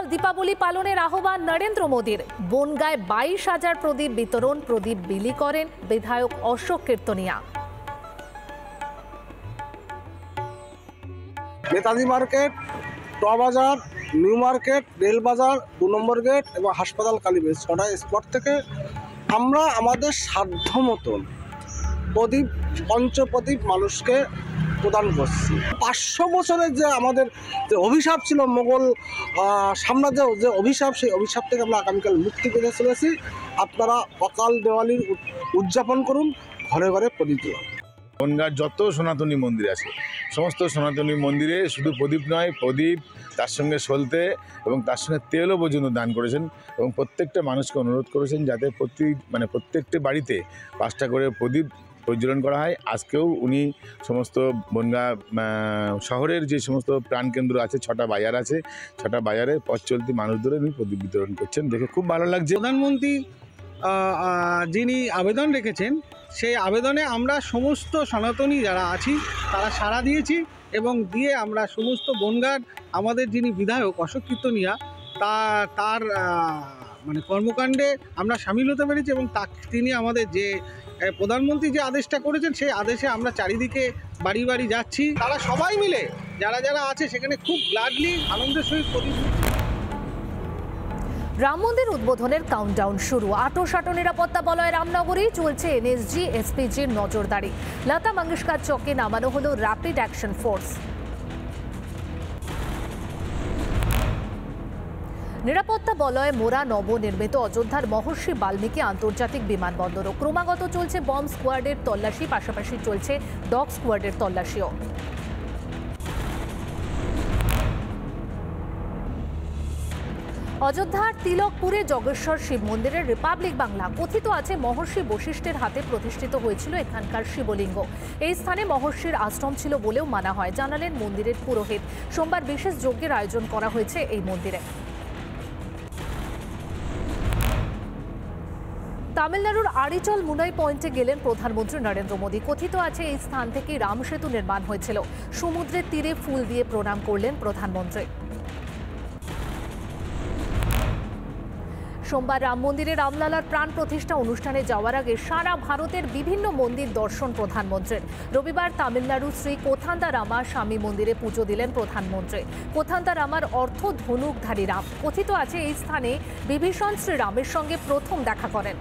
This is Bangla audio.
এবার দীপাবলি পালনের আহ্বান নরেন্দ্র মোদীর। বনগাঁয় 22,000 প্রদীপ বিতরণ, প্রদীপ বিলি করেন বিধায়ক অশোক কীর্তনিয়া। নেতাজি মার্কেট, ট বাজার, নিউ মার্কেট, রেল বাজার, 2 নম্বর গেট এবং হাসপাতাল কালীবাড়ি 6টা স্পট থেকে আমরা আমাদের সাধ্য মতন প্রদীপ, পঞ্চপ্রদীপ মানুষকে প্রদান করছি। 500 বছরের যে আমাদের যে অভিশাপ ছিল, মোগল সাম্রাজ্যের যে অভিশাপ, সেই অভিশাপ থেকে আমরা আগামীকাল মুক্তি পেতে চলেছি। আপনারা অকাল দেওয়ালির উদযাপন করুন, ঘরে ঘরে প্রদীপ জ্বালান। বনগাঁর যত সনাতনী মন্দির আছে, সমস্ত সনাতনী মন্দিরে শুধু প্রদীপ নয়, প্রদীপ তার সঙ্গে সলতে এবং তার সঙ্গে তেলও পর্যন্ত দান করেছেন এবং প্রত্যেকটা মানুষকে অনুরোধ করেছেন যাতে প্রত্যেকটা বাড়িতে 5টা করে প্রদীপ প্রজ্বলন করা হয়। আজকেও উনি সমস্ত বনগাঁ শহরের যে সমস্ত প্রাণকেন্দ্র আছে, 6টা বাজার আছে, 6টা বাজারে পথ চলতি মানুষদের উনি প্রদীপ বিতরণ করছেন, দেখে খুব ভালো লাগছে। প্রধানমন্ত্রী যিনি আবেদন রেখেছেন, সেই আবেদনে আমরা সমস্ত সনাতনী যারা আছি তারা সাড়া দিয়েছি এবং দিয়ে আমরা সমস্ত বনগাঁর আমাদের যিনি বিধায়ক অশোক কীর্তনিয়া তার মানে কর্মকাণ্ডে আমরা সামিল হতে পেরেছি এবং তিনি আমাদের যে প্রধানমন্ত্রী যে আদেশটা করেছেন, সেই আদেশে আমরা চারিদিকে বাড়ি বাড়ি যাচ্ছি। তারা সবাই মিলে যারা যারা আছে সেখানে খুব গ্লাডলি আনন্দের সহিত প্রদীপ। রাম মন্দির উদ্বোধনের কাউন্টডাউন শুরু। আটোসাটো নিরাপত্তা বলয়ে রামনগরে চলছে এনএসজি এসপিজির নজরদারি। লতা মঙ্গেশকর চকে নামানো হলো র্যাপিড অ্যাকশন ফোর্স। নিরাপত্তা বলয়ে মোড়া নবনির্মিত অযোধ্যার মহর্ষি বাল্মীকি আন্তর্জাতিক বিমানবন্দরও ক্রমাগত চলছে বম্ব স্কোয়াডের তল্লাশি, পাশাপাশি চলছে ডগ স্কোয়াডের তল্লাশিও। অযোধ্যার তিলকপুরে জগেশ্বর শিব মন্দিরের রিপাবলিক বাংলা। কথিত আছে মহর্ষি বশিষ্ঠের হাতে প্রতিষ্ঠিত হয়েছিল এখানকার শিবলিঙ্গ। এই স্থানে মহর্ষির আশ্রম ছিল বলেও মানা হয়, জানালেন মন্দিরের পুরোহিত। সোমবার বিশেষ যজ্ঞের আয়োজন করা হয়েছে এই মন্দিরে। তামিলনাড়ুর আরিচল মুনাই পয়েন্টে গেলেন প্রধানমন্ত্রী নরেন্দ্র মোদী। কথিত আছে এই স্থান থেকে রাম সেতু নির্মাণ হয়েছিল। সমুদ্রের তীরে ফুল দিয়ে প্রণাম করলেন প্রধানমন্ত্রী। সোমবার রাম মন্দিরে রামলালার প্রাণ প্রতিষ্ঠা অনুষ্ঠানে যাওয়ার আগে সারা ভারতের বিভিন্ন মন্দির দর্শন প্রধানমন্ত্রীর। রবিবার তামিলনাড়ু শ্রী কোথান্দা রামা স্বামী মন্দিরে পুজো দিলেন প্রধানমন্ত্রী। কোথান্দা রামার অর্থ ধনুকধারী রাম। কথিত আছে এই স্থানে বিভীষণ শ্রীরামের সঙ্গে প্রথম দেখা করেন।